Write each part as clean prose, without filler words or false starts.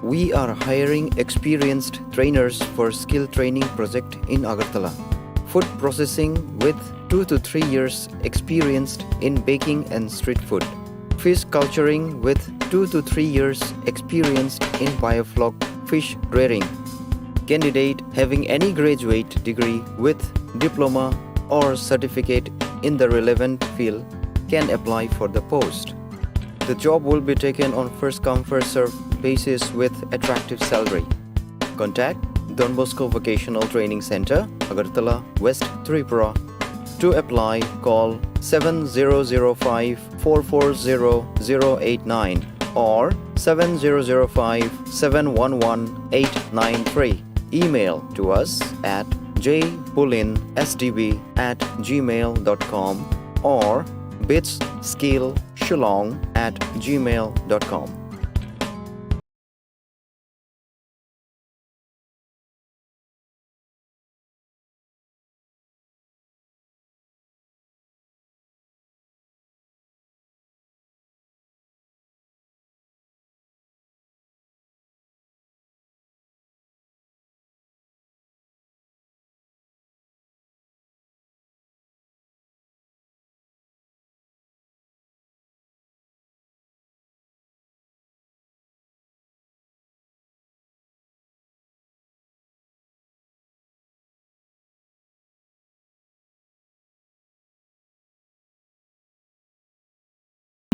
We are hiring experienced trainers for skill training project in Agartala. Food processing with 2 to 3 years experienced in baking and street food. Fish culturing with 2 to 3 years experienced in biofloc fish rearing. Candidate having any graduate degree with diploma or certificate in the relevant field can apply for the post. The job will be taken on first come first served basis with attractive salary. Contact Don Bosco Vocational Training Center, Agartala, West Tripura. To apply, call 7005-440-089 or 7005-711-893. Email to us at jpulinsdb@gmail.com or bitsskillshillong@gmail.com.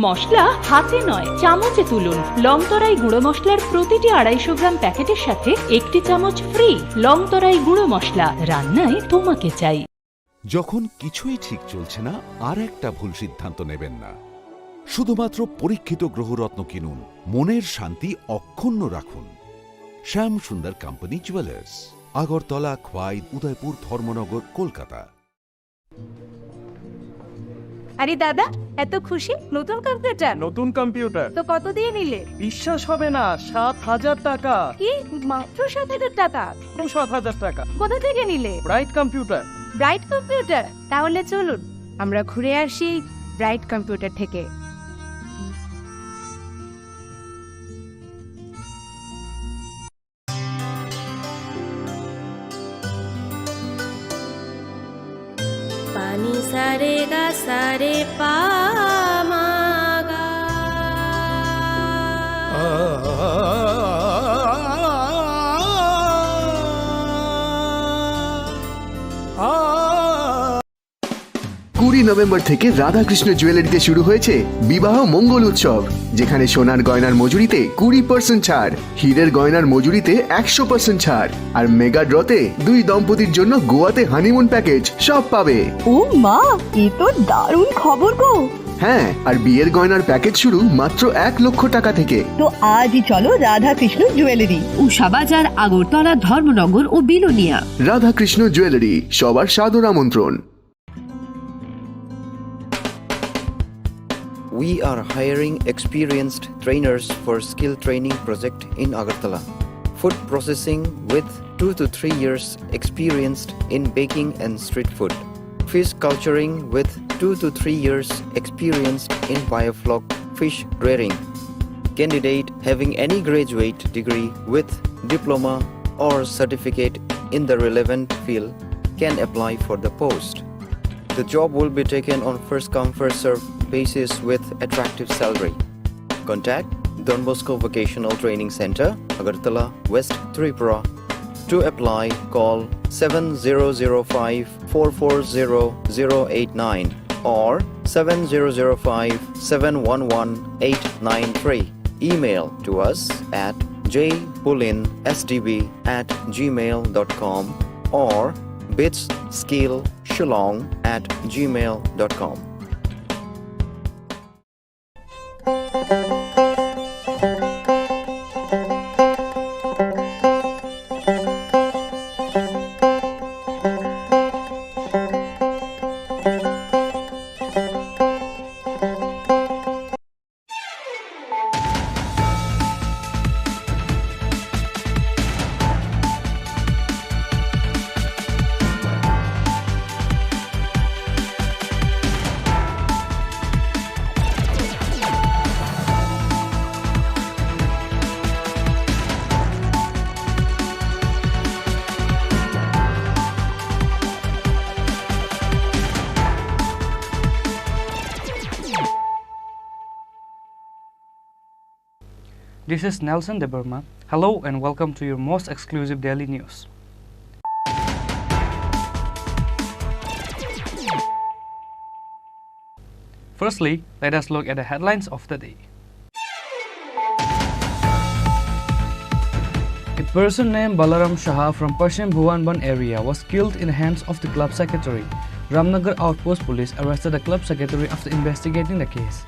মশলা হাতে নয় চামচে তুলুন। লংতরাই গুঁড়ো মশলার প্রতিটি 250 গ্রাম প্যাকেটের সাথে একটি চামচ ফ্রি। লংতরাই গুঁড়ো মশলা, রান্নায় তোমাকে চাই। যখন কিছুই ঠিক চলছে না, আর একটা ভুল সিদ্ধান্ত নেবেন না। শুধুমাত্র পরীক্ষিত গ্রহরত্ন কিনুন, মনের শান্তি অক্ষুণ্ণ রাখুন। শ্যাম সুন্দর কোম্পানি জুয়েলার্স, আগরতলা, খোয়াই, উদয়পুর, ধর্মনগর, কলকাতা। আরে দাদা, এত খুশি? নতুন কম্পিউটার? নতুন কম্পিউটার তো কত দিয়ে নিলে? বিশ্বাস হবে না, 7,000 টাকা। কি মাত্র 7,000 টাকা? 7,000 টাকা। কোথা থেকে নিলে? Bright computer. Bright computer? তাহলে চলুন আমরা ঘুরে আসি ব্রাইট কম্পিউটার থেকে। पानी सारे गा सारे पा मा गा। নভেম্বর থেকে রাধাকৃষ্ণ জুয়েলারিতে শুরু হয়েছে বিবাহ মঙ্গল উৎসব, যেখানে সোনার গয়নার মজুরিতে 20% ছাড়, হীরের গয়নার মজুরিতে 100% ছাড়, আর মেগা ড্রতে 2 দম্পতির জন্য গোয়াতে হানিমুন প্যাকেজ সব পাবে। ও মা, এ তো দারুণ খবর গো। হ্যাঁ, আর বিয়ের গয়নার প্যাকেজ শুরু মাত্র 1 লক্ষ টাকা থেকে। তো আজই চলো রাধাকৃষ্ণ জুয়েলারি, উষা বাজার, আগরতলা, ধর্মনগর ও বিলোনিয়া। রাধাকৃষ্ণ জুয়েলারি, সবার সাদর আমন্ত্রণ। We are hiring experienced trainers for skill training project in Agartala. Food processing with 2 to 3 years experienced in baking and street food. Fish culturing with 2 to 3 years experienced in biofloc fish rearing. Candidate having any graduate degree with diploma or certificate in the relevant field can apply for the post. The job will be taken on first come first served basis with attractive salary. Contact Don Bosco Vocational Training Center, Agartala, West Tripura. To apply, call 7005-440-089 or 7005-711-893. Email to us at jpulinsdb@gmail.com or bitsskillshillong@gmail.com. This is Nelson Deberma. Hello and welcome to your most exclusive daily news. Firstly, let us look at the headlines of the day. A person named Balaram Shah from Paschim Bhuvanban area was killed in the hands of the club secretary. Ramnagar Outpost Police arrested the club secretary after investigating the case.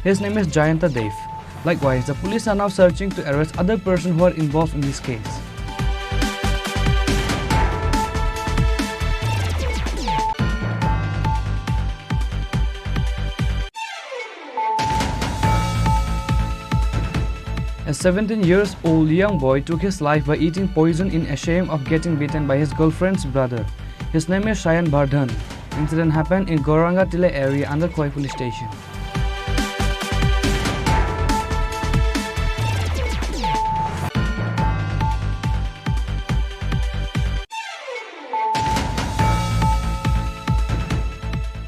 His name is Jayanta Dev. Likewise, the police are now searching to arrest other persons who are involved in this case. A 17-year-old young boy took his life by eating poison in shame of getting beaten by his girlfriend's brother. His name is Shayan Bardhan. Incident happened in Gaurangatila area under Koi police station.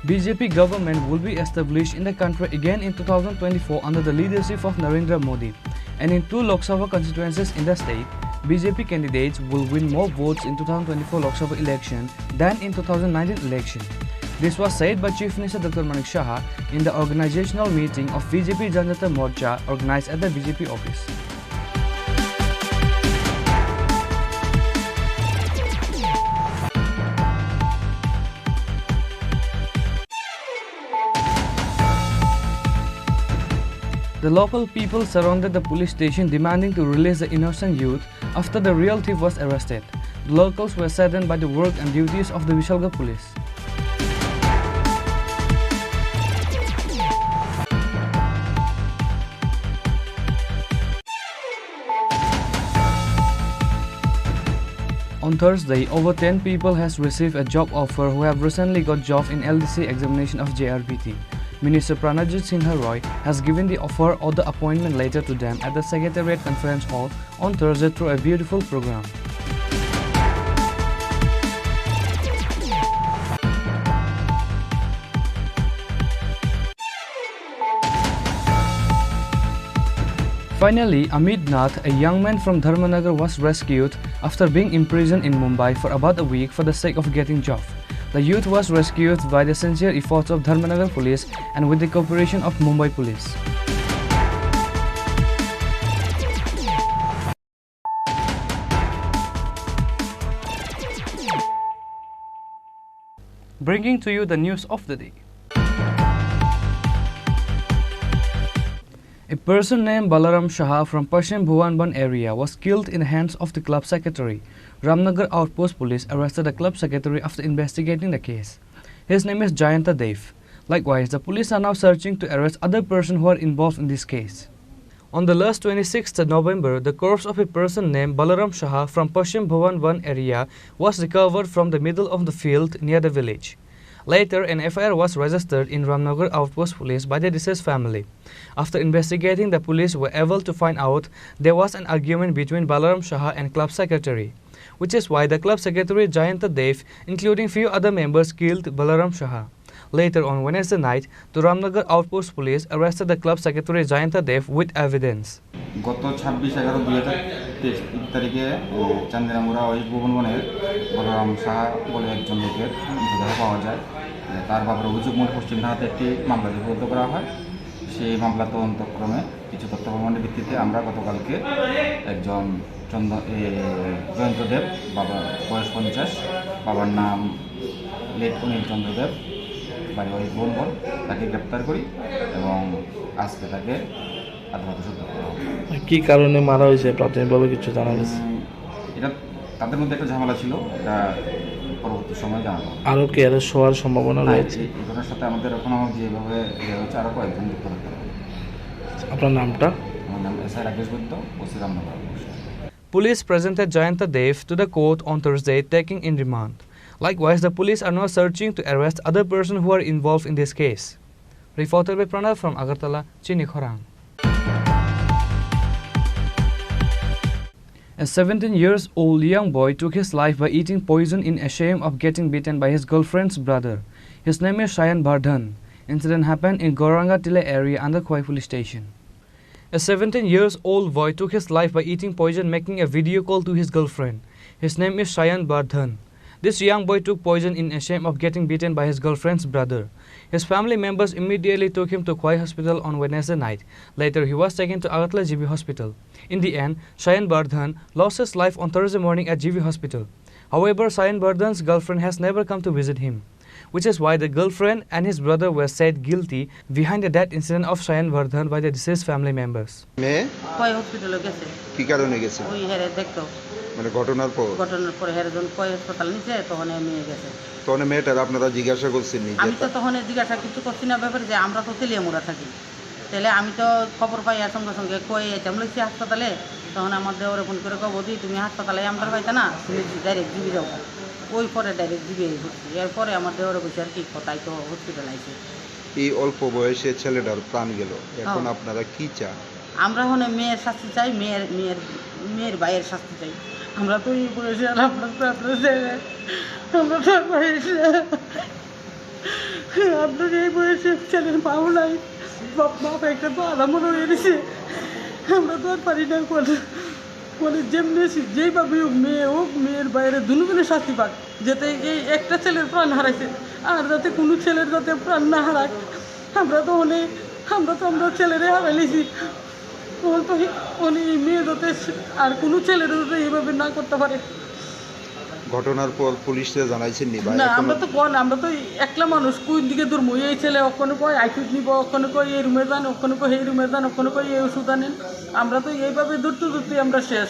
BJP government will be established in the country again in 2024 under the leadership of Narendra Modi. And in 2 Lok Sabha constituencies in the state, BJP candidates will win more votes in 2024 Lok Sabha election than in 2019 election. This was said by Chief Minister Dr. Manik Shah in the organizational meeting of BJP Janata Morcha organized at the BJP office. The local people surrounded the police station demanding to release the innocent youth after the real thief was arrested. The locals were saddened by the work and duties of the Vishalgarh police. On Thursday, over 10 people has received a job offer who have recently got job in LDC examination of JRPT. Minister Pranajit Singha Roy has given the offer or the appointment letter to them at the Secretariat Conference Hall on Thursday through a beautiful program. Finally, Amit Nath, a young man from Dharmanagar, was rescued after being imprisoned in Mumbai for about a week for the sake of getting job. The youth was rescued by the sincere efforts of Dharmanagar police and with the cooperation of Mumbai police. Bringing to you the news of the day. A person named Balaram Shah from Paschim Bhuvanban area was killed in the hands of the club secretary. Ramnagar Outpost Police arrested the club secretary after investigating the case. His name is Jayanta Dev. Likewise, the police are now searching to arrest other persons who are involved in this case. On the last 26th November, the corpse of a person named Balaram Shah from Paschim Bhuvanban area was recovered from the middle of the field near the village. Later, an FIR was registered in Ramnagar Outpost Police by the deceased family. After investigating, the police were able to find out there was an argument between Balaram Shah and club secretary, which is why the club secretary Jayanta Dev, including few other members, killed Balaram Shah. Later on Wednesday night, the Ramnagar Outpost Police arrested the club secretary Jayanta Dev with evidence. গত 26/11/2023 তারিখে চান্দিরামুড়া West ভুবনবনের Balaram Saha বলে একজন লোকের মৃতদেহ পাওয়া যায়। তার বাবার অভিযোগ মনে পশ্চিম থানাতে একটি মামলা লিপিবদ্ধ করা হয়। সেই মামলা তদন্তক্রমে কিছু তথ্য প্রমাণের ভিত্তিতে আমরা গতকালকে একজন জয়ন্ত দেব, বাবা বয়স 50, বাবার নাম লেট অনিল চন্দ্র দেব, বাড়ি ওয়েস্ট ভুবনবন, তাকে গ্রেপ্তার করি এবং আজকে তাকে কি কারণে মারা হয়েছে প্রাথমিকভাবে কিছু জানা গেছে? এটা তাদের মধ্যে একটা ঝামেলা ছিল, এটা পরবর্তী সময় জানাবো। আরও কি অ্যারেস্ট হওয়ার সম্ভাবনা রয়েছে? এই ঘটনার সাথে আমাদের এখনো যেভাবে হচ্ছে আরও কয়েকজন যুক্ত থাকতে পারে। আপনার নামটা? আমার নাম SI Rakesh Baidya, OC Ramnagar. Police presented Jayanta Dev to the court on Thursday, taking in remand. Likewise, the police are now searching to arrest other persons who are involved in this case. Reported by Pranav from Agartala, Chini Khorang. A 17-year-old young boy took his life by eating poison in shame of getting beaten by his girlfriend's brother. His name is Shayan Bardhan. Incident happened in Gaurangatila area under Koi police station. A 17-year-old boy took his life by eating poison, making a video call to his girlfriend. His name is Shayan Bardhan. This young boy took poison in shame of getting beaten by his girlfriend's brother. His family members immediately took him to Khwai Hospital on Wednesday night. Later, he was taken to Agartala GB Hospital. In the end, Shayan Bardhan lost his life on Thursday morning at GB Hospital. However, Shayan Bardhan's girlfriend has never come to visit him, which is why the girlfriend and his brother were said guilty behind the death incident of Shayan Bardhan by the deceased family members. কয় হসপিটালে গেছে কি কারণে গেছে? ওই হেরে দেখতো মানে ঘটনার পরে হেরে যখন কয় হাসপাতাল নিছে তখন মেয়ে গেছে। তখন মেয়েটার আপনারা জিজ্ঞাসা করছেন? আমি তো তখন জিজ্ঞাসা কিছু করছি না, ব্যাপারে যে আমরা তো তেলিয়ামুড়া থাকি, তাহলে আমি তো খবর পাই আর সঙ্গে সঙ্গে কই এটাম লইছি হাসপাতালে। তখন আমার দেওয়ারে ফোন করে কব দি তুমি হাসপাতালে আমরা পাইতা না, তুমি ডাইরেক্ট জিবি যাও। ওই পরে ডাইরেক্ট জিবি ঘুরছি। এরপরে আমার দেওয়ারে বসে আর কি কথাই তো হসপিটাল আইছে। এই অল্প বয়সে ছেলেটার প্রাণ গেল, এখন আপনারা কি চান? আমরা হনে মেয়ের শাস্তি চাই, মেয়ের ভাইয়ের শাস্তি চাই। আমরা তো এই বয়সে আমরা তো আপনার এই বয়সে ছেলের মাও নাই, বাপ একটা তো আরামও রয়ে গেছে। আমরা তো আর পারি না মানে যেমনি যেইভাবে মেয়ে হোক, মেয়ের বাইরে দুজনে শাস্তি পাক, যাতে এই একটা ছেলের প্রাণ হারাইছে আর যাতে কোনো ছেলের যাতে প্রাণ না হারাক। আমরা তো ছেলেরে হারাইছি, তো মেয়ে যাতে আর কোনো ছেলের যাতে এইভাবে না করতে পারে। ঘটনার পর পুলিশে জানাইছেন নি? না, আমরা তো একলা মানুষ, কোন দিকে দূরমু। এই ছেলে ওখানে কয় আইসিউট নিব, ওখানে কয় এই রুমে যান, ওখানে কয় এই রুমে যান, ওখানে কয় এই ওষুধ আনেন। আমরা তো এইভাবে দূরতে আমরা শেষ।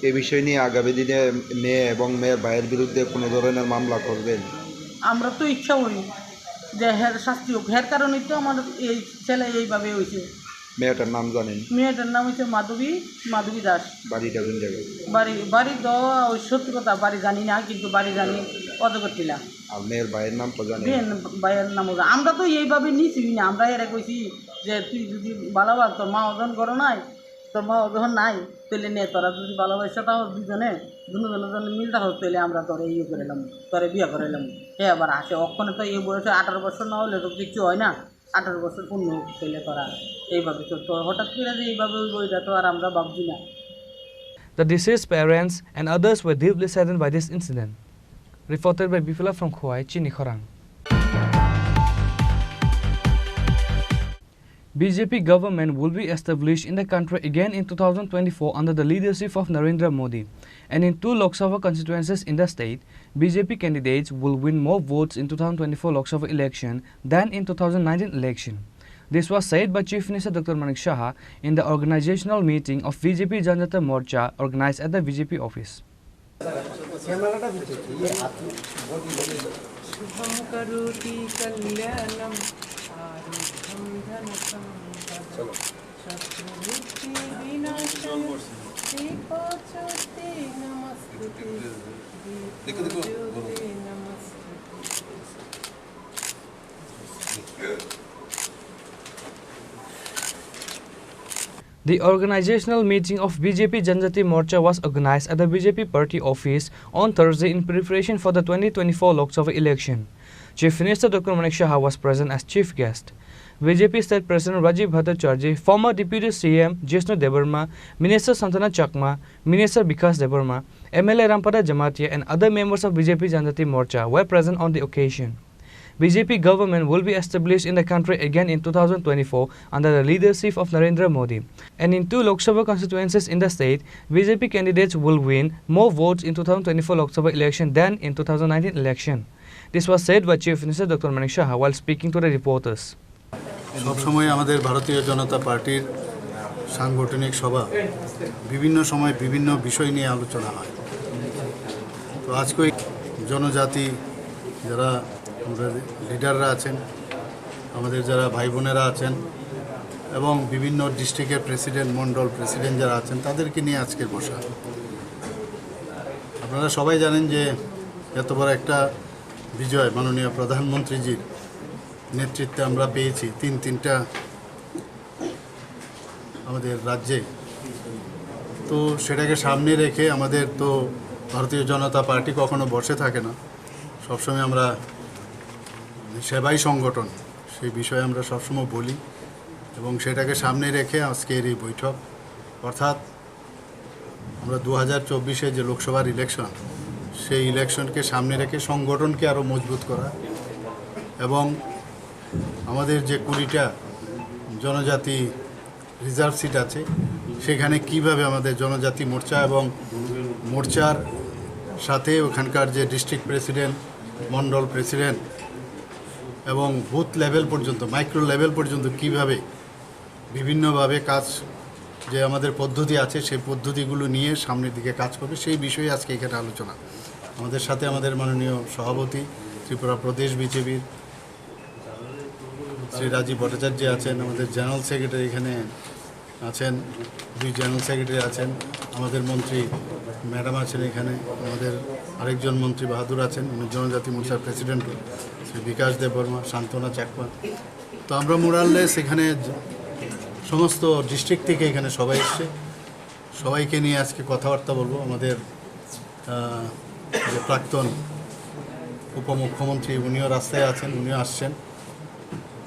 এই বিষয় নিয়ে আগামী দিনে মেয়ে এবং মেয়ের ভাইয়ের বিরুদ্ধে কোনো ধরনের মামলা করবেন? আমরা তো ইচ্ছা করি যে হের শাস্তি হোক, হের কারণেই তো আমার এই ছেলে এইভাবে হয়েছে। মেয়েটার নাম জানেন? মেয়েটার নাম হচ্ছে মাধবী দাস। বাড়িটা কোন জায়গায়? বাড়ি তো ওই সত্যি কথা বাড়ি জানি না, কিন্তু বাড়ি জানি অজগর টিলা। আর মেয়ের ভাইয়ের নাম তো জানেন? ভাইয়ের নাম আমরা তো এইভাবে নিছি না, আমরা এরা কইছি যে তুই যদি ভালোবাস, তোর মা ওজন করো নাই, তোর মা ওজন নাই, তাহলে নে তোরা যদি ভালোবাসা তাও দুজনে মিল থাকো, তাহলে আমরা তোরে ইয়ে করে এলাম, তোরে বিয়ে করে এলাম। হ্যাঁ, আবার আসে অক্ষণে তো এই বয়সে 18 বছর না হলে তো কিছু হয় না। 18 বছর পূর্ণ ছেলে তোরা এইভাবে তোর হঠাৎ করে যে এইভাবে ওইটা তো আর আমরা ভাবছি না। The deceased parents and others were deeply saddened by this incident. Reported by Bifila from Khwai, Chini Khorang. BJP government will be established in the country again in 2024 under the leadership of Narendra Modi. And in 2 Lok Sabha constituencies in the state, BJP candidates will win more votes in 2024 Lok Sabha election than in 2019 election. This was said by Chief Minister Dr. Manik Saha in the organizational meeting of BJP Janata Morcha organized at the BJP office. The organizational meeting of BJP Janjati Morcha was organized at the BJP party office on Thursday in preparation for the 2024 Lok Sabha election. Chief Minister Dr. Manik Saha was present as chief guest. BJP State President Rajiv Bhattacharjee, former Deputy CM Jeshnu Debarma, Minister Santana Chakma, Minister Bikas Debarma, MLA Rampada Jamatia and other members of BJP Janjati Morcha were present on the occasion. BJP government will be established in the country again in 2024 under the leadership of Narendra Modi. And in 2 Lok Sabha constituencies in the state, BJP candidates will win more votes in 2024 Lok Sabha election than in 2019 election. This was said by Chief Minister Dr. Manik Saha while speaking to the reporters. সবসময় আমাদের ভারতীয় জনতা পার্টির সাংগঠনিক সভা বিভিন্ন সময় বিভিন্ন বিষয় নিয়ে আলোচনা হয়। তো আজকে জনজাতি যারা আমাদের লিডাররা আছেন, আমাদের যারা ভাই বোনেরা আছেন এবং বিভিন্ন ডিস্ট্রিক্টের প্রেসিডেন্ট, মন্ডল প্রেসিডেন্ট যারা আছেন তাদেরকে নিয়ে আজকের বসা। আপনারা সবাই জানেন যে এত বড় একটা বিজয় মাননীয় প্রধানমন্ত্রীজির নেতৃত্বে আমরা পেয়েছি তিনটা আমাদের রাজ্যে। তো সেটাকে সামনে রেখে আমাদের তো ভারতীয় জনতা পার্টি কখনো বসে থাকে না, সবসময় আমরা সেবাই সংগঠন, সেই বিষয়ে আমরা সবসময় বলি এবং সেটাকে সামনে রেখে আজকের এই বৈঠক, অর্থাৎ আমরা 2024-এ যে লোকসভার ইলেকশন, সেই ইলেকশনকে সামনে রেখে সংগঠনকে আরও মজবুত করা এবং আমাদের যে 20টা জনজাতি রিজার্ভ সিট আছে সেখানে কিভাবে আমাদের জনজাতি মোর্চা এবং মোর্চার সাথে ওখানকার যে ডিস্ট্রিক্ট প্রেসিডেন্ট, মন্ডল প্রেসিডেন্ট এবং বুথ লেভেল পর্যন্ত, মাইক্রো লেভেল পর্যন্ত কিভাবে বিভিন্নভাবে কাজ, যে আমাদের পদ্ধতি আছে সেই পদ্ধতিগুলো নিয়ে সামনের দিকে কাজ করবে, সেই বিষয়ে আজকে এখানে আলোচনা। আমাদের সাথে আমাদের মাননীয় সভাপতি ত্রিপুরা প্রদেশ বিজেপির শ্রী রাজীব ভট্টাচার্য আছেন, আমাদের জেনারেল সেক্রেটারি এখানে আছেন, 2 জেনারেল সেক্রেটারি আছেন, আমাদের মন্ত্রী ম্যাডাম আছেন এখানে, আমাদের আরেকজন মন্ত্রী বাহাদুর আছেন, জনজাতি মোর্চার প্রেসিডেন্ট শ্রী বিকাশ দেববর্মা, শান্তনা চাকমা। তো আমরা মোরাললেস এখানে সমস্ত ডিস্ট্রিক্ট থেকে এখানে সবাই এসছে, সবাইকে নিয়ে আজকে কথাবার্তা বলবো। আমাদের যে প্রাক্তন উপমুখ্যমন্ত্রী উনিও রাস্তায় আছেন, উনিও আসছেন।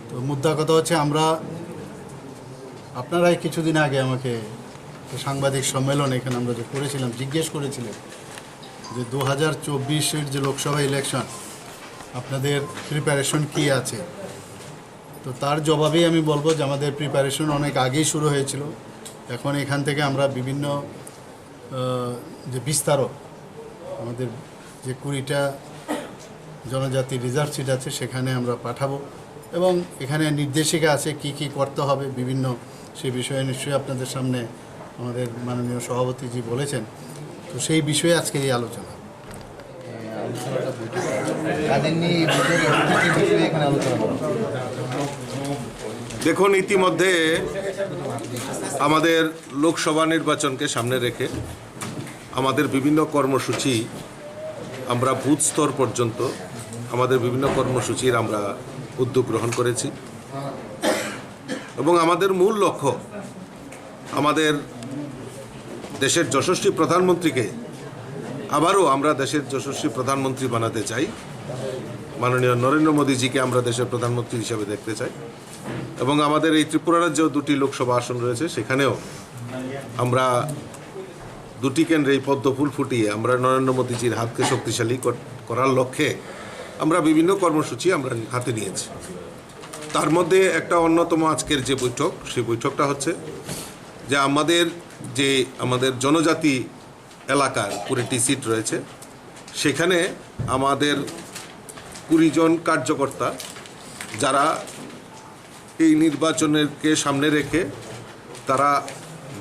তো মুদ্রা কথা হচ্ছে, আপনারাই কিছুদিন আগে আমাকে সাংবাদিক সম্মেলন এখানে আমরা যে করেছিলাম, জিজ্ঞেস করেছিলেন যে 2024-এর যে লোকসভা ইলেকশন আপনাদের প্রিপারেশন কী আছে। তো তার জবাবেই আমি বলবো যে আমাদের প্রিপারেশন অনেক আগেই শুরু হয়েছিল। এখন এখান থেকে আমরা বিভিন্ন যে বিস্তারক, আমাদের যে 20টা জনজাতি রিজার্ভ সিট আছে সেখানে আমরা পাঠাবো এবং এখানে নির্দেশিকা আছে কি কি করতে হবে বিভিন্ন, সেই বিষয়ে নিশ্চয়ই আপনাদের সামনে আমাদের মাননীয় সভাপতিজি বলেছেন। তো সেই বিষয়ে আজকের এই আলোচনা। দেখুন, ইতিমধ্যে আমাদের লোকসভা নির্বাচনকে সামনে রেখে আমাদের বিভিন্ন কর্মসূচি, আমরা বুথ স্তর পর্যন্ত আমাদের বিভিন্ন কর্মসূচির আমরা উদ্যোগ গ্রহণ করেছি এবং আমাদের মূল লক্ষ্য আমাদের দেশের যশস্বী প্রধানমন্ত্রীকে আবারও আমরা দেশের যশস্বী প্রধানমন্ত্রী বানাতে চাই। মাননীয় নরেন্দ্র মোদীজিকে আমরা দেশের প্রধানমন্ত্রী হিসেবে দেখতে চাই এবং আমাদের এই ত্রিপুরা রাজ্যেও 2টি লোকসভা আসন রয়েছে, সেখানেও আমরা 2টি কেন্দ্রেই পদ্ম ফুল ফুটিয়ে আমরা নরেন্দ্র মোদীজির হাতকে শক্তিশালী করার লক্ষ্যে আমরা বিভিন্ন কর্মসূচি আমরা হাতে নিয়েছি। তার মধ্যে একটা অন্যতম আজকের যে বৈঠক, সেই বৈঠকটা হচ্ছে যে আমাদের জনজাতি এলাকার 20টি সিট রয়েছে, সেখানে আমাদের 20 জন কার্যকর্তা যারা এই নির্বাচনকে সামনে রেখে তারা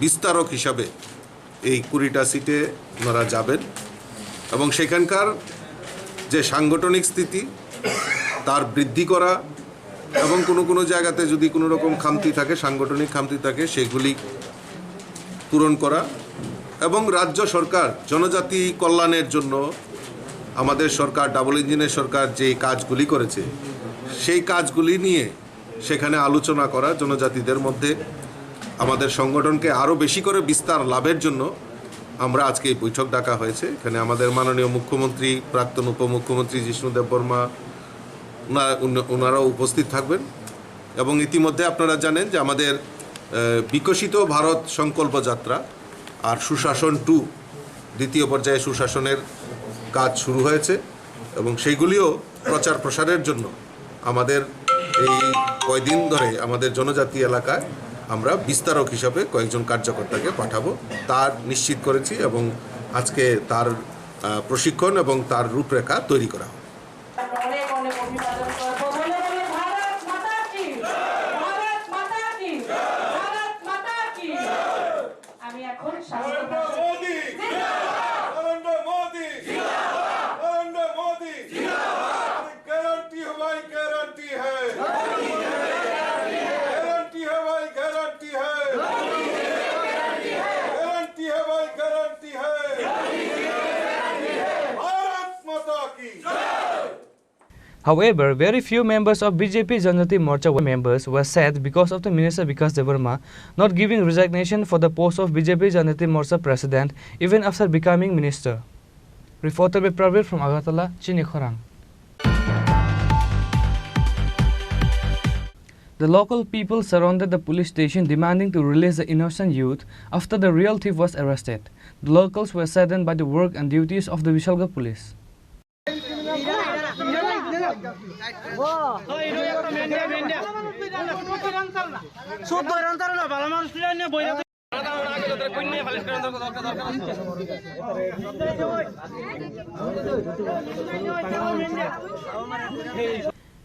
বিস্তারক হিসাবে এই 20টা সিটে ওনারা যাবেন এবং সেখানকার যে সাংগঠনিক স্থিতি তার বৃদ্ধি করা এবং কোনো জায়গাতে যদি কোনো রকম খামতি থাকে, সাংগঠনিক খামতি থাকে, সেগুলি পূরণ করা এবং রাজ্য সরকার জনজাতি কল্যাণের জন্য আমাদের সরকার, ডাবল ইঞ্জিনের সরকার যে কাজগুলি করেছে সেই কাজগুলি নিয়ে সেখানে আলোচনা করা, জনজাতিদের মধ্যে আমাদের সংগঠনকে আরও বেশি করে বিস্তার লাভের জন্য আমরা আজকে এই বৈঠক ডাকা হয়েছে। এখানে আমাদের মাননীয় মুখ্যমন্ত্রী, প্রাক্তন উপমুখ্যমন্ত্রী জিষ্ণু দেববর্মা ওনারাও উপস্থিত থাকবেন এবং ইতিমধ্যে আপনারা জানেন যে আমাদের বিকশিত ভারত সংকল্প যাত্রা আর সুশাসন 2 দ্বিতীয় পর্যায়ে সুশাসনের কাজ শুরু হয়েছে এবং সেইগুলিও প্রচার প্রসারের জন্য আমাদের এই কয়দিন ধরে আমাদের জনজাতি এলাকায় আমরা বিস্তারক হিসাবে কয়েকজন কার্যকর্তাকে পাঠাবো, তার নিশ্চিত করেছি এবং আজকে তার প্রশিক্ষণ এবং তার রূপরেখা তৈরি করা হবে। However, very few members of BJP Janjati Morcha members were sad because of the Minister Vikas Devarma not giving resignation for the post of BJP Janjati Morcha president even after becoming minister. Reported by Pravir from Agartala, Chini Khorang. The local people surrounded the police station demanding to release the innocent youth after the real thief was arrested. The locals were saddened by the work and duties of the Vishalgarh police.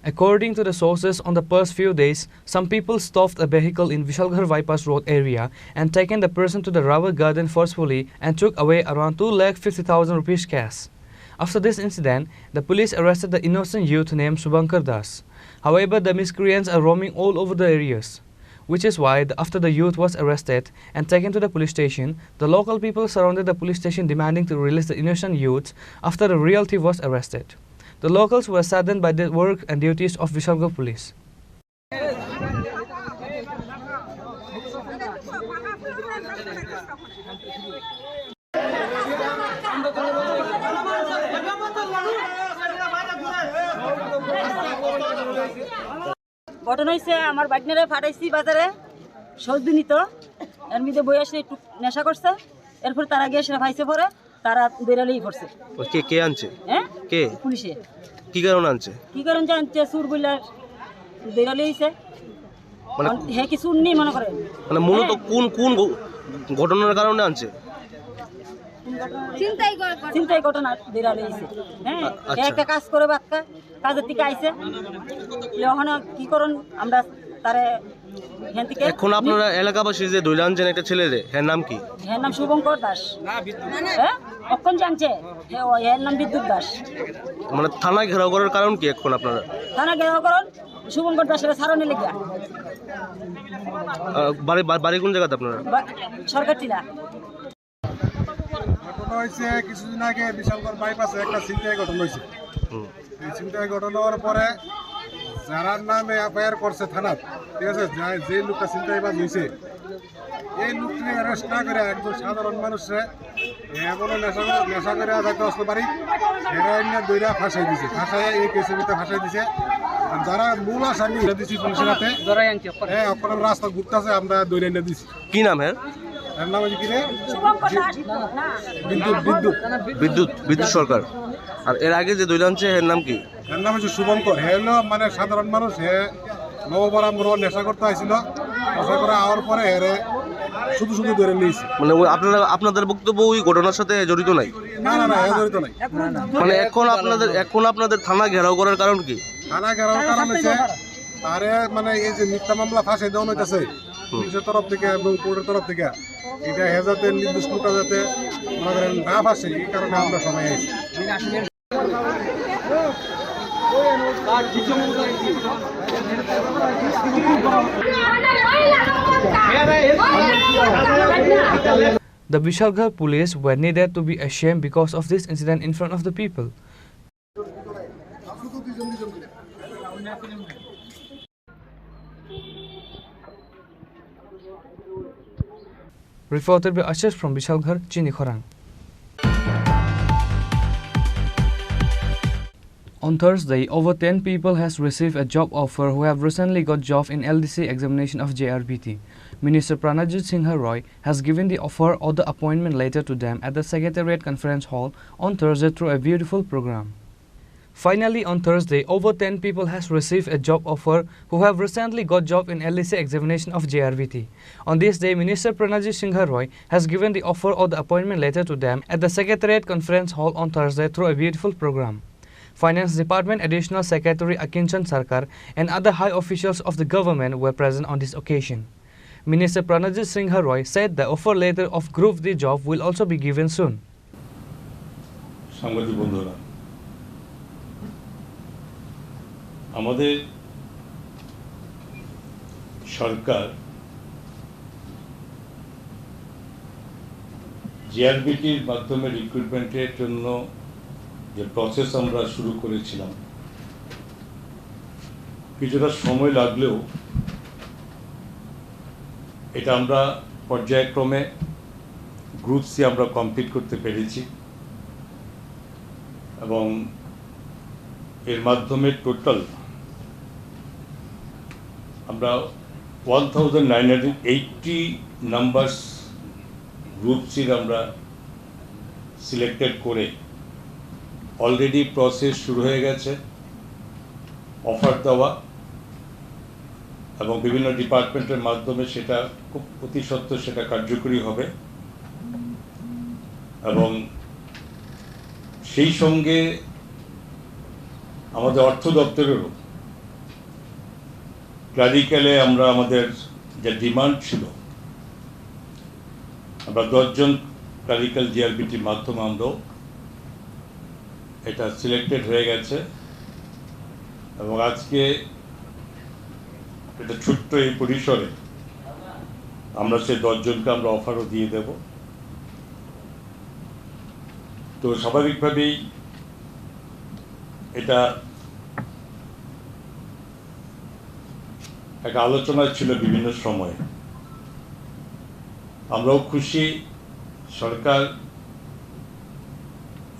According to the sources, on the past few days, some people stopped a vehicle in Vishalgarh Bypass Road area and taken the person to the rubber garden forcefully and took away around 2,50,000 rupees cash. After this incident, the police arrested the innocent youth named Subhankar Das. However, the miscreants are roaming all over the areas, which is why after the youth was arrested and taken to the police station, the local people surrounded the police station demanding to release the innocent youths after the real thief was arrested. The locals were saddened by the work and duties of Vishalgarh police. ঘটনা হয়েছে আমার বাইকনারে ফাটাইছি বাজারে সৌদিনী তো এর মধ্যে বই আসলে একটু নেশা করছে এরপর তারা গিয়ে সেটা ভাইসে পরে তারা বেরোলেই পড়ছে। কে কে আনছে? হ্যাঁ কে? পুলিশে। কি কারণ আনছে? কি কারণ জানছে সুর বইলার বেরোলেইছে মানে হ্যাঁ কি সুর নেই মনে করেন মানে মূলত কোন কোন ঘটনার কারণে আনছে? চিন্তাই ঘটনা বেরোলেইছে। হ্যাঁ একটা কাজ করে বাচ্চা কাজের থেকে আইছে এখন কি করুন আমরা তারে এখন আপনারা এলাকাবাসী যে দইলা আনছেন একটা ছেলে রে এর নাম কি? এর নাম শুভঙ্কর দাস। হ্যাঁ কখন জানছে এর নাম বিদ্যুৎ দাস। মানে থানা ঘেরাও করার কারণ কি এখন আপনারা? থানা ঘেরাও করেন শুভঙ্কর দাসের সারণে লেগে। বাড়ি বাড়ি কোন জায়গাতে আপনারা? সরকার টিলা। ঘটনা হয়েছে কিছুদিন আগে বিশালগড় বাইপাসে একটা ছিনতাই ঘটনা হয়েছে। এই ছিনতাই ঘটনা হওয়ার পরে যারা নামে এফআইআর করছে থানার, ঠিক আছে, যে লোকটা ছিনতাইবাজ হয়েছে এই লোককে অ্যারেস্ট না করে একজন সাধারণ মানুষে এমনও নেশা করে থাকতে আসতে পারি হেরোইন দইরা ফাঁসাই দিছে, ফাঁসাই এই কেসের ভিতরে ফাঁসাই দিছে। যারা মূল আসামি দিচ্ছি পুলিশের হাতে, হ্যাঁ অপরাধ রাস্তা ঘুরতেছে আমরা দইরা দিছি। কি নাম এর? এর নাম হচ্ছে কি রে? বিদ্যুৎ বিদ্যুৎ বিদ্যুৎ বিদ্যুৎ সরকার। আর এর আগে যে দইলা আনছে এর নাম কি? এর নাম হচ্ছে শুভঙ্কর। হে হলো মানে সাধারণ মানুষ, হে নববরাম্বর নেশা করতে আসছিল, নেশা করে আওয়ার পরে হেরে শুধু শুধু ধরে নিয়েছে। মানে আপনাদের বক্তব্য ওই ঘটনার সাথে জড়িত নাই? না না না জড়িত নাই। মানে এখন আপনাদের থানা ঘেরাও করার কারণ কি? থানা ঘেরাও কারণ হচ্ছে আরে মানে এই যে মিথ্যা মামলা ফাঁসে দেওয়া হইতেছে পুলিশের তরফ থেকে এবং কোর্টের তরফ থেকে, এটা হেজাতে নির্দিষ্টটা যাতে মনে করেন না ফাঁসে, এই কারণে আমরা সবাই আছি। The Vishalgarh police were needed to be ashamed because of this incident in front of the people. Reported by Ashish from Vishalgarh, Chini Khorang. On Thursday, over 10 people has received a job offer who have recently got job in LDC examination of JRBT. Minister Pranajit Singh Roy has given the offer or the appointment letter to them at the Secretariat Conference Hall on Thursday through a beautiful program. Finally, on Thursday, over 10 people has received a job offer who have recently got job in LDC examination of JRBT. On this day, Minister Pranajit Singh Roy has given the offer or the appointment letter to them at the Secretariat Conference Hall on Thursday through a beautiful program. Finance Department Additional Secretary Akinchan Sarkar and other high officials of the government were present on this occasion. Minister Pranajit Singh Roy said the offer letter of Group D job will also be given soon. সাংবাদিক বন্ধুরা, আমাদের সরকার জিআরবিটির মাধ্যমে রিক্রুটমেন্টের জন্য যে process আমরা শুরু করেছিলাম, কিছুটা সময় লাগলেও এটা আমরা পর্যায়ক্রমে গ্রুপ সি আমরা কমপ্লিট করতে পেরেছি এবং এর মাধ্যমে টোটাল আমরা 1980 নাম্বারস গ্রুপ সির আমরা সিলেক্টেড করে অলরেডি প্রসেস শুরু হয়ে গেছে, অফার দেওয়া এবং বিভিন্ন ডিপার্টমেন্টের মাধ্যমে সেটা খুব অতি সত্বর সেটা কার্যকরী হবে। এবং সেই সঙ্গে আমাদের অর্থ দপ্তরেরও ক্লারিক্যালে আমরা আমাদের যে ডিমান্ড ছিল, আমরা 10 জন ক্লারিক্যাল জিআরবিটির মাধ্যমে আমরাও এটা সিলেক্টেড হয়ে গেছে এবং আজকে এটা ছোট্ট এই পরিসরে আমরা সেই 10 জনকে আমরা অফারও দিয়ে দেব। তো স্বাভাবিকভাবেই এটা একটা আলোচনা ছিল বিভিন্ন সময়ে। আমরাও খুশি, সরকার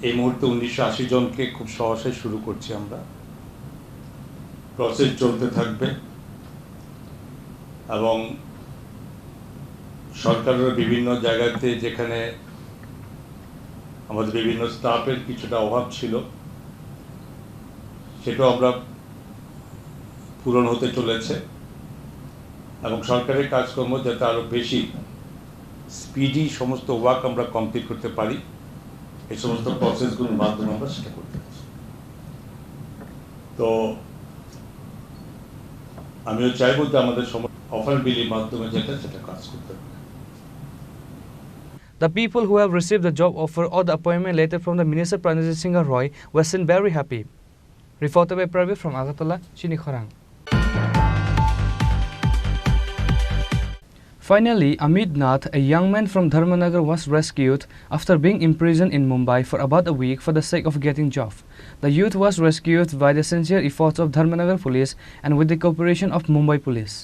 এই মুহূর্তে 1980 জনকে খুব সহসায় শুরু করছি আমরা, প্রসেস চলতে থাকবে এবং সরকারের বিভিন্ন জায়গাতে যেখানে আমাদের বিভিন্ন স্টাফের কিছুটা অভাব ছিল সেটাও আমরা পূরণ হতে চলেছে এবং সরকারের কাজকর্ম যাতে আরো বেশি স্পিডি সমস্ত ওয়ার্ক আমরা কমপ্লিট করতে পারি, এই সমস্ত প্রসেসগুলোর মাধ্যমে আমরা সেটা করতে পারছি। তো আমিও চাইবো যে আমাদের অফার বিলির মাধ্যমে যেটা সেটা কাজ করতে পারে। The people who have received the job offer or the appointment letter from the Minister Pranajit Singh Roy were seen very happy. Reported by Pravir from Agartala, Chini Khorang. Finally, Amit Nath, a young man from Dharmanagar, was rescued after being imprisoned in Mumbai for about a week for the sake of getting job. The youth was rescued by the sincere efforts of Dharmanagar police and with the cooperation of Mumbai police.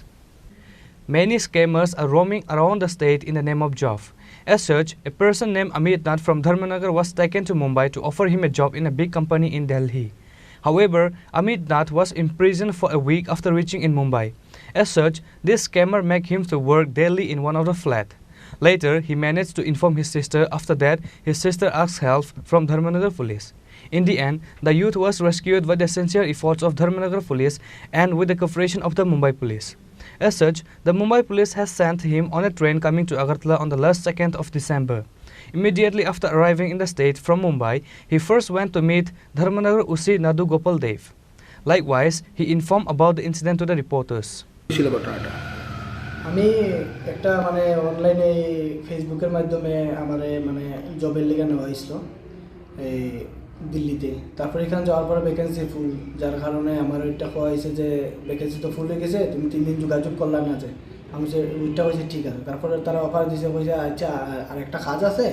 Many scammers are roaming around the state in the name of job. As such, a person named Amit Nath from Dharmanagar was taken to Mumbai to offer him a job in a big company in Delhi. However, Amit Nath was imprisoned for a week after reaching in Mumbai. As such, this scammer made him to work daily in one of the flat. Later, he managed to inform his sister. After that, his sister asked help from Dharmanagar police. In the end, the youth was rescued by the sincere efforts of Dharmanagar police and with the cooperation of the Mumbai police. As such, the Mumbai police has sent him on a train coming to Agartala on the last 2nd of December. Immediately after arriving in the state from Mumbai, he first went to meet Dharmanagar Usi Nadu Gopal Dev. Likewise, he informed about the incident to the reporters. আমি একটা মানে অনলাইনে ফেসবুকের মাধ্যমে আমার মানে জবের লেগে নেওয়া হয়েছিল এই দিল্লিতে। তারপরে এখানে যাওয়ার পরে ভ্যাকেন্সি ফুল, যার কারণে আমার ওইটা কোয়া হয়েছে যে ভ্যাকেন্সি তো ফুল হয়ে গেছে, তুমি 3 দিন যোগাযোগ করলাম না। যে আমি যে ওইটা হয়েছে ঠিক আছে। তারপরে তারা অফার দিয়েছে, বলছে আচ্ছা আর একটা কাজ আছে।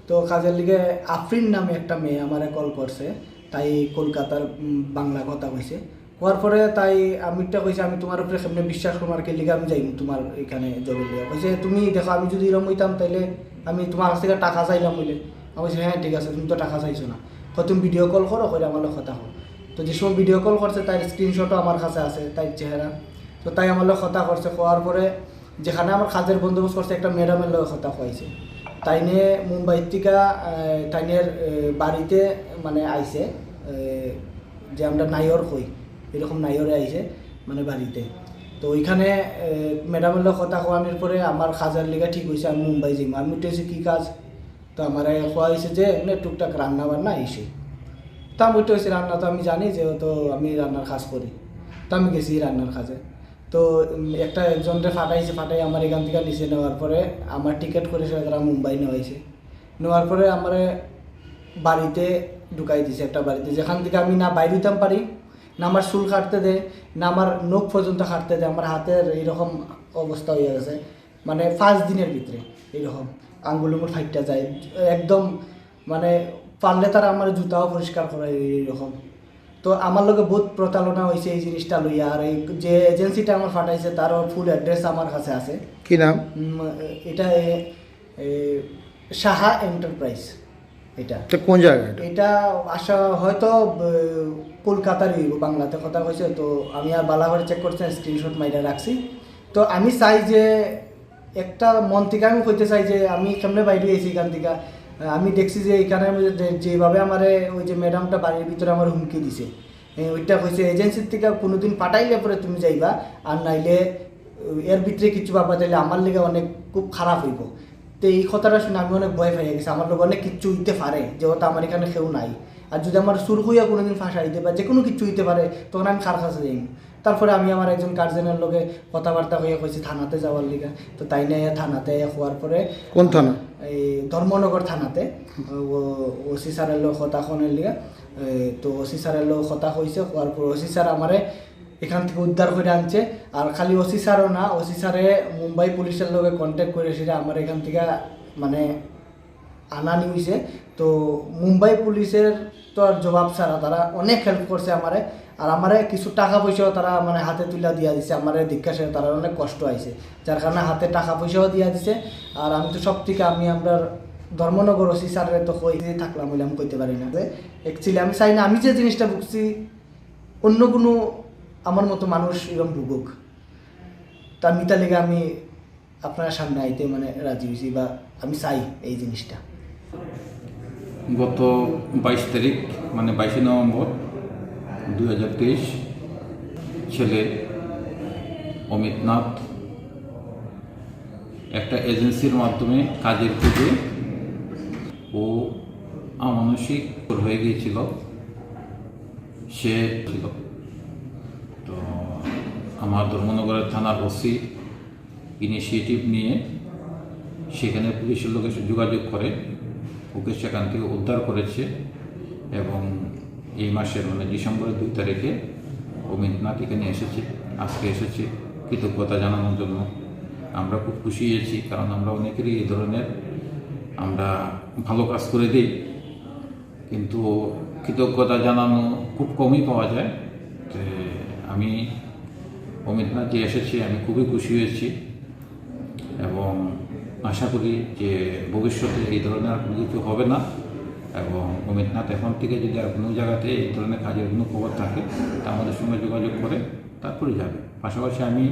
তো কাজের লিগে আফরিন নামে একটা মেয়ে আমারে কল করছে, তাই কলকাতার বাংলা কথা কইছে। হওয়ার পরে তাই আমিরটা কইছে আমি তোমার উপরে কেমনে বিশ্বাস করবো আর কে লিগে আমি যাই তোমার এখানে জবের লিগে। কইছে তুমি দেখো আমি যদি এরকম হইতাম তাইলে আমি তোমার কাছ থেকে টাকা চাইলাম বলে। আমি বলছি হ্যাঁ ঠিক আছে, তুমি তো টাকা চাইছো না, তুমি ভিডিও কল করো, করে আমার লোক কথা হো। তো যে সময় ভিডিও কল করছে তার স্ক্রিনশটও আমার কাছে আছে, তাই চেহারা। তো তাই আমার লোক কথা করছে। হওয়ার পরে যেখানে আমার কাজের বন্দোবস্ত করছে একটা ম্যাডামের লোক কথা হয়েছে, তাই নিয়ে মুম্বাইর থেকে তাইনের বাড়িতে মানে আইছে, যে আমরা নাইয়র কই এরকম নাইয়রে আইছে মানে বাড়িতে। তো ওইখানে ম্যাডামের লোক কথা হওয়ানোর পরে আমার কাজের লিগা ঠিক হয়েছে, আমি মুম্বাই যাই। আমি উঠেছি কী কাজ, তো আমার খোয়া হয়েছে যে এমনি টুকটাক রান্না বান্না এসে। তো আমি উঠে হয়েছি রান্না, তো আমি জানি যে তো আমি রান্নার কাজ করি। তো আমি গেছি রান্নার কাজে। তো একজনকে ফাটাই আমার এখান থেকে নিচে নেওয়ার পরে আমার টিকিট করেছে তারা মুম্বাই নেওয়া হয়েছে। নেওয়ার পরে আমার বাড়িতে ঢুকাই দিয়েছে, একটা বাড়িতে যেখান থেকে আমি না বাইরে হইতাম পারি, না আমার চুল কাটতে দেয়, না আমার নখ পর্যন্ত কাটতে দেয়। আমার হাতের এইরকম অবস্থা হয়ে গেছে, মানে 5 দিনের ভিতরে এইরকম আঙ্গুল ফাইটটা যায় একদম, মানে পারলে তারা আমার জুতাও পরিষ্কার করে এইরকম। তো আমার লোকে বহুত প্রতারণা হয়েছে এই জিনিসটা লইয়া। আর এই যে এজেন্সিটা আমার ফাটাইছে তারও ফুল অ্যাড্রেস আমার কাছে আছে। কি নাম? এটা সাহা এন্টারপ্রাইজ। এটা কোন জায়গায় এটা আসা হয়তো কলকাতারই বাংলাতে কথা কইছে, তো আমি আর বালা করে চেক করছি, স্ক্রিনশট মাইরা রাখছি। তো আমি চাই যে একটা মন থেকে আমি কইতে চাই যে আমি কেমনে বাইরে এসেছি এখান থেকে। আমি দেখছি যে এখানে যেভাবে আমার ওই যে ম্যাডামটা বাড়ির ভিতরে আমার হুমকি দিছে, ওইটা কইছে এজেন্সির থেকে কোনোদিন পাঠাইলে পরে তুমি যাইবা, আর নাইলে এর ভিতরে কিছু বাবা তাইলে আমার লেগে অনেক খুব খারাপ হইব। তো এই কথাটা শুনে আমি অনেক ভয় পাইয়া গেছি, আমার লোক অনেক কিচ্ছু হইতে পারে, যেহেতু আমার এখানে কেউ নাই। আর যদি আমার সুর হইয়া কোনোদিন ফাঁসা দিতে পারে, যে কোনো কিছু হইতে পারে, তখন আমি খার কাছে যাই। তারপরে আমি আমার একজন গার্জেনের লোকে কথাবার্তা হয়ে কইছি থানাতে যাওয়ার লিগা। তো তাই নিয়ে থানাতে হওয়ার পরে, কোন থানা? এই ধর্মনগর থানাতে ওসি স্যারের লোক কথা শোনের লিগা। তো ওসি স্যারের লোক কথা কইছে, হওয়ার পর ওসি স্যার আমারে এখান থেকে উদ্ধার করে আনছে। আর খালি ওসি স্যারও না, ওসি স্যারে মুম্বাই পুলিশের লোকে কন্ট্যাক্ট করে সেটা আমার এখান থেকে মানে আনা নিয়েছে। তো মুম্বাই পুলিশের তো আর জবাব ছাড়া তারা অনেক হেল্প করছে আমারে। আর আমারে কিছু টাকা পয়সাও তারা মানে হাতে তুলে দিয়া দিছে, আমার দীক্ষা সে তারা অনেক কষ্ট আইছে, যার কারণে হাতে টাকা পয়সাও দিয়া দিছে। আর আমি তো সব থেকে আমি আমরা ধর্মনগর ওসি স্যারের তো কই থাকলাম বলে আমি কইতে পারি না। অ্যাকচুয়ালি আমি চাই না আমি যে জিনিসটা ভুগছি অন্য কোনো আমার মতো মানুষ এরকম ভুগুক। তা মিতা লেগে আমি আপনার সামনে আইতে মানে রাজি হয়েছি, বা আমি চাই এই জিনিসটা। গত 22 তারিখ মানে 22 নভেম্বর 2023 ছেলে অমিত নাথ একটা এজেন্সির মাধ্যমে কাজের খুঁজে ও অমানসিক হয়ে গিয়েছিল, সে ছিল। তো আমার ধর্মনগরের থানার ওসি ইনিশিয়েটিভ নিয়ে সেখানে পুলিশের লোকের সাথে যোগাযোগ করে ওকে সেখান থেকে উদ্ধার করেছে। এবং এই মাসের মানে ডিসেম্বরের 2 তারিখে অমিত নাথ এখানে এসেছে, আজকে এসেছে কৃতজ্ঞতা জানানোর জন্য। আমরা খুব খুশি হয়েছি, কারণ আমরা অনেকেরই এই ধরনের আমরা ভালো কাজ করে দিই, কিন্তু কৃতজ্ঞতা জানানো খুব কমই পাওয়া যায়। তো আমি অমিত নাথ যে এসেছে আমি খুবই খুশি হয়েছি, এবং আশা করি যে ভবিষ্যতে এই ধরনের আর কোনো কিছু হবে না। এবং অমিত নাথ এখন থেকে যদি আর কোনো জায়গাতে এই ধরনের কাজের কোনো খবর থাকে তা আমাদের সঙ্গে যোগাযোগ করে তারপরে যাবে। পাশাপাশি আমি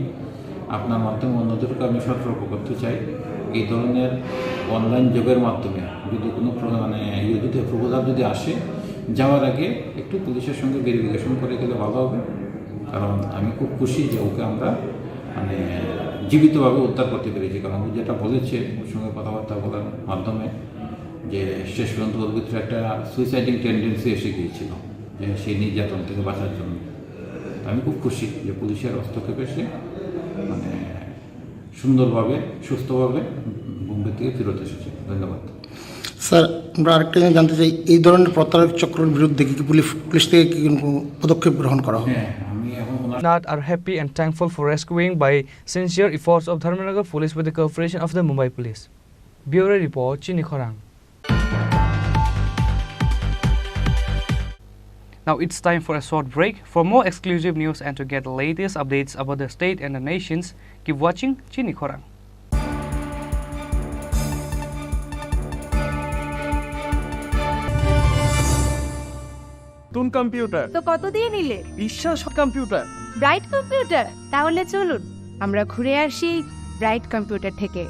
আপনার মাধ্যমে অন্যদেরকে আমি সতর্ক করতে চাই, এই ধরনের অনলাইন যোগের মাধ্যমে যদি কোনো মানে যদি প্রপোজাল যদি আসে, যাওয়ার আগে একটু পুলিশের সঙ্গে ভেরিফিকেশন করে গেলে ভালো হবে। কারণ আমি খুব খুশি যে ওকে আমরা মানে জীবিতভাবে উদ্ধার করতে পেরেছি, কারণ ও যেটা বলেছে ওর সঙ্গে কথাবার্তা বলার মাধ্যমে যে শেষ পর্যন্ত ওর ভিতরে একটা সুইসাইডিং টেন্ডেন্সি এসে গিয়েছিল, যে সেই নির্যাতন থেকে বাঁচার জন্য। আমি খুব খুশি যে পুলিশের হস্তক্ষেপে সে মানে সুন্দরভাবে সুস্থভাবে মুম্বাই থেকে ফেরত এসেছে। ধন্যবাদ স্যার। আমরা আরেকটা জিনিস জানতে চাই, এই ধরনের প্রতারক চক্রের বিরুদ্ধে কি পুলিশ থেকে কি কোনো পদক্ষেপ গ্রহণ করা হবে? Nath are happy and thankful for rescuing by sincere efforts of Dharmanagar Police with the cooperation of the Mumbai Police. Bureau Report, Chini Khorang. Now it's time for a short break. For more exclusive news and to get the latest updates about the state and the nations, keep watching Chini Khorang. নতুন computer তো কত দিয়ে নিলে? বিশ্বাস computer, bright computer. তাহলে চলুন আমরা ঘুরে আসি ব্রাইট কম্পিউটার থেকে।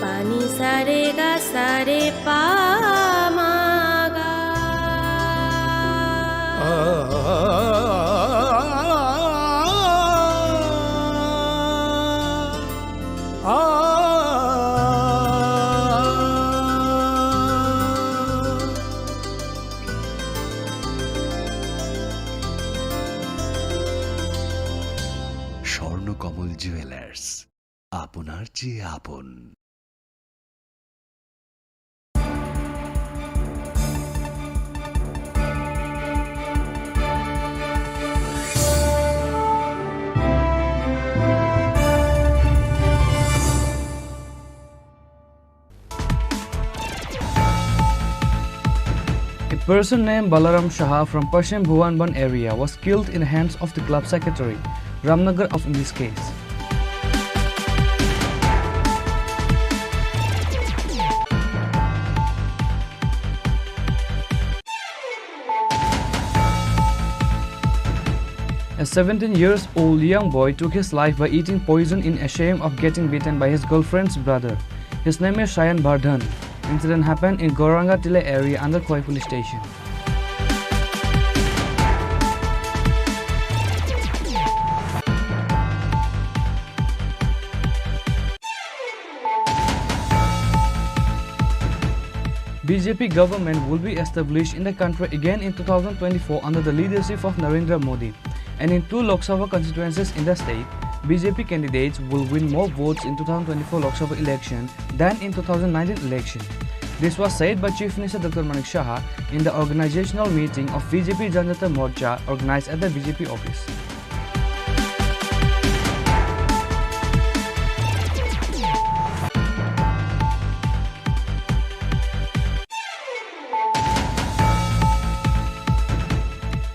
पानी सारे गा सारे पा मा गा জুয়েলার্স, আপনার চেয়ে আপন। A person named Balaram Shah from Paschim Bhuvanban area was killed in the hands of the club secretary, Ramnagar of in this case. A 17-year-old young boy took his life by eating poison in shame of getting beaten by his girlfriend's brother. His name is Shayan Bardhan. Incident happened in Gorangatile area under Khoi police station. BJP government will be established in the country again in 2024 under the leadership of Narendra Modi. And in 2 Lok Sabha constituencies in the state, BJP candidates will win more votes in 2024 Lok Sabha election than in 2019 election. This was said by Chief Minister Dr. Manik Shah in the organizational meeting of BJP Janata Morcha organized at the BJP office.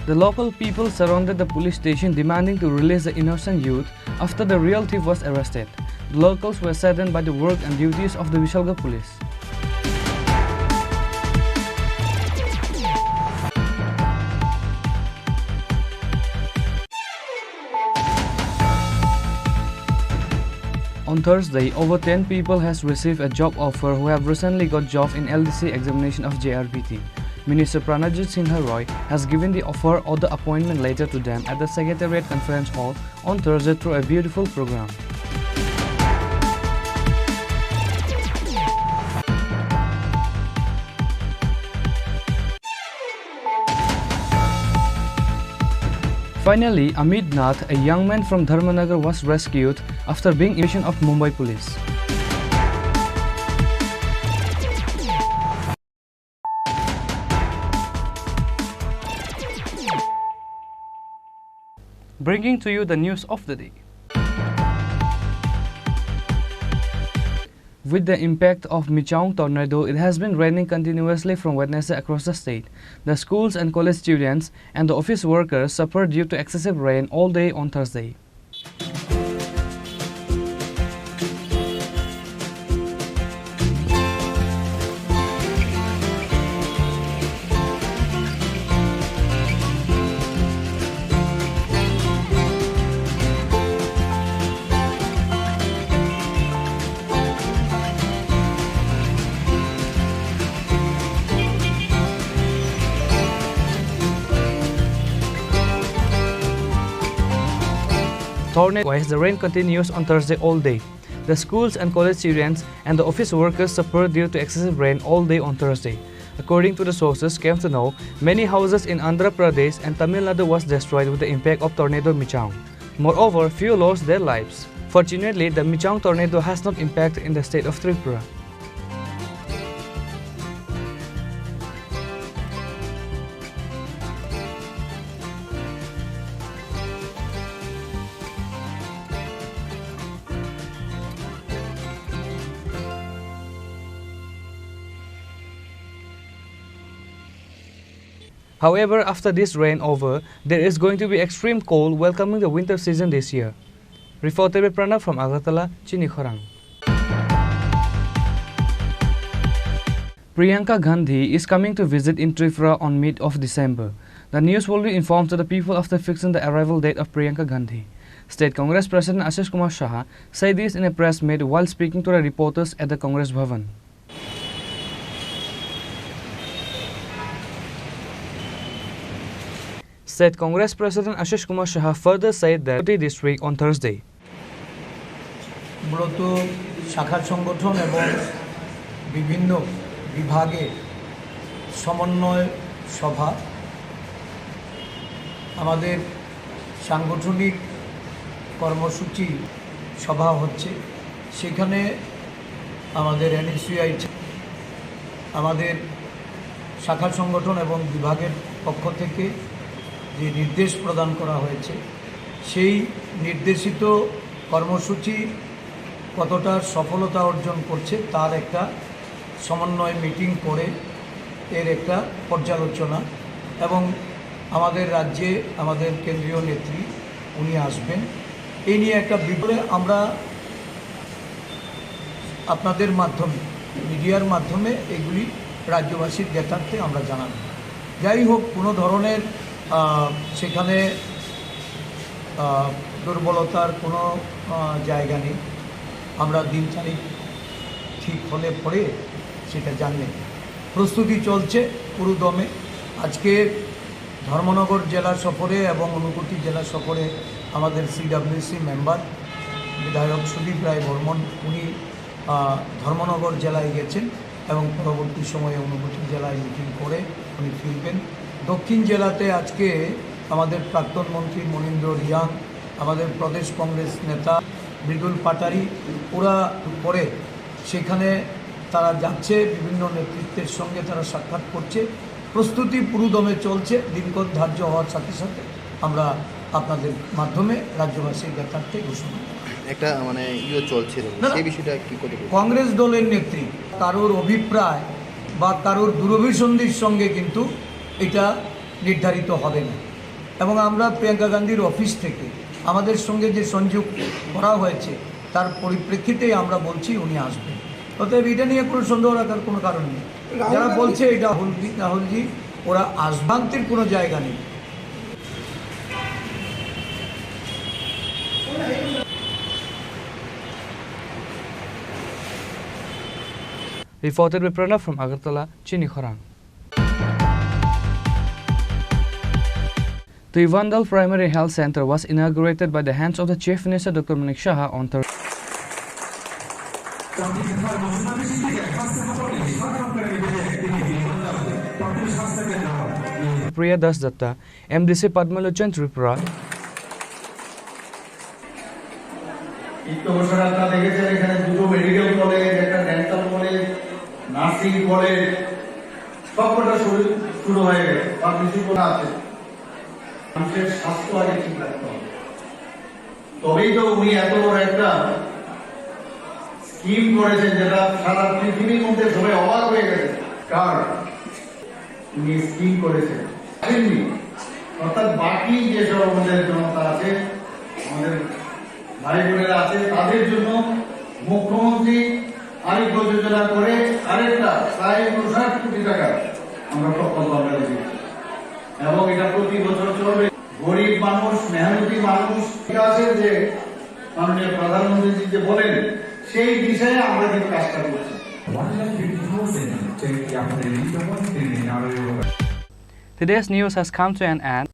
The local people surrounded the police station demanding to release the innocent youth after the real thief was arrested. The locals were saddened by the work and duties of the Vishalgarh police. On Thursday, over 10 people has received a job offer who have recently got jobs in LDC examination of JRPT. Minister Pranajit Sinha Roy has given the offer or the appointment letter to them at the Secretariat Conference Hall on Thursday through a beautiful program. Finally, Amit Nath, a young man from Dharmanagar, was rescued after being invasion of Mumbai police. Bringing to you the news of the day. With the impact of Michaung tornado, it has been raining continuously from Wednesday across the state. The schools and college students and the office workers suffered due to excessive rain all day on Thursday. Tornado-wise, the rain continues on Thursday all day. The schools and college students and the office workers suffered due to excessive rain all day on Thursday. According to the sources came to know, many houses in Andhra Pradesh and Tamil Nadu was destroyed with the impact of tornado Michaung. Moreover, few lost their lives. Fortunately, the Michaung tornado has not impacted in the state of Tripura. However, after this rain over, there is going to be extreme cold welcoming the winter season this year. Reported by Pranav from Agartala, Chini Khorang. Priyanka Gandhi is coming to visit in Tripura on mid of December. The news will be informed to the people after fixing the arrival date of Priyanka Gandhi. State Congress President Ashish Kumar Shah said this in a press meet while speaking to the reporters at the Congress Bhavan. State Congress President Ashish Kumar Shah further said that this week on Thursday. মূলত শাখার সংগঠন এবং বিভিন্ন বিভাগের সমন্বয় সভা আমাদের সাংগঠনিক কর্মসূচি সভা হচ্ছে, সেখানে আমাদের NSCI আমাদের শাখা সংগঠন এবং বিভাগের পক্ষ থেকে যে নির্দেশ প্রদান করা হয়েছে, সেই নির্দেশিত কর্মসূচি কতটা সফলতা অর্জন করছে তার একটা সমন্বয় মিটিং করে এর একটা পর্যালোচনা, এবং আমাদের রাজ্যে আমাদের কেন্দ্রীয় নেত্রী উনি আসবেন, এই নিয়ে একটা বিবরে আমরা আপনাদের মাধ্যমে, মিডিয়ার মাধ্যমে এগুলি রাজ্যবাসীর জ্ঞাতার্থে আমরা জানাব। যাই হোক, কোনো ধরনের সেখানে দুর্বলতার কোনো জায়গা নেই। আমরা দিন তারিখ ঠিক হলে পরে সেটা জানবেন। প্রস্তুতি চলছে পুরো দমে। আজকে ধর্মনগর জেলা সফরে এবং ঊনকোটি জেলা সফরে আমাদের CWC মেম্বার বিধায়ক সুদীপ রায় বর্মন উনি ধর্মনগর জেলায় গেছেন এবং পরবর্তী সময়ে ঊনকোটি জেলায় মিটিং করে উনি ফিরবেন। দক্ষিণ জেলাতে আজকে আমাদের প্রাক্তন মন্ত্রী মনীন্দ্র রিয়াং, আমাদের প্রদেশ কংগ্রেস নেতা মৃদুল পাটারি, ওরা পরে সেখানে তারা যাচ্ছে, বিভিন্ন নেতৃত্বের সঙ্গে তারা সাক্ষাৎ করছে। প্রস্তুতি পুরোদমে চলছে। দিনক্ষণ ধার্য হওয়ার সাথে সাথে আমরা আপনাদের মাধ্যমে রাজ্যবাসীর জ্ঞাতার্থে ঘোষণা একটা মানে চলছে, সেই বিষয়টা কি করে? কংগ্রেস দলের নেত্রী কারোর অভিপ্রায় বা কারোর দূরভিসন্ধির সঙ্গে কিন্তু এটা নির্ধারিত হবে না, এবং আমরা প্রিয়াঙ্কা গান্ধীর অফিস থেকে আমাদের সঙ্গে যে সংযোগ করা হয়েছে তার পরিপ্রেক্ষিতেই আমরা বলছি উনি আসবেন। অতএব এটা নিয়ে কোনো সন্দেহ রাখার কোনো কারণ নেই। যারা বলছে এটা রাহুলজি, ওরা আসভান্তির কোনো জায়গা নেই। Reported by Pranav from Agartala, Chini Khorang. The Ivandal Primary Health Center was inaugurated by the hands of the Chief Minister Dr. Manik Shah on Thursday. Priya Das Datta, MDC Padmalochan Tripura. আপনারা দেখেছেন এখানে দুটো medical college, একটা dental college, nursing college, সবকটা শুরু হয়ে গেছে। আর কিছু কোনো আছে, মানুষের স্বাস্থ্য আগে ঠিক রাখতে হবে, তবেই তো উনি এত বড় একটা স্কিম করেছেন যেটা সারা পৃথিবীর মধ্যে সবাই অবাক হয়ে গেছে। কার উনি স্কিম করেছেন অর্থাৎ বাকি যেসব আমাদের জনতা আছে, আমাদের ভাই বোনেরা আছে, তাদের জন্য মুখ্যমন্ত্রী আরেক যোজনা করে আরেকটা প্রায় 59 কোটি টাকা আমরা প্রকল্প দিয়েছি, এবং এটা প্রতি বছর চলবে। গরিব মানুষ, মেহনতি মানুষ আছে যে মাননীয় প্রধানমন্ত্রী যে বলেন, সেই বিষয়ে আমরা কিন্তু কাজটা করছি। Today's news has come to an end.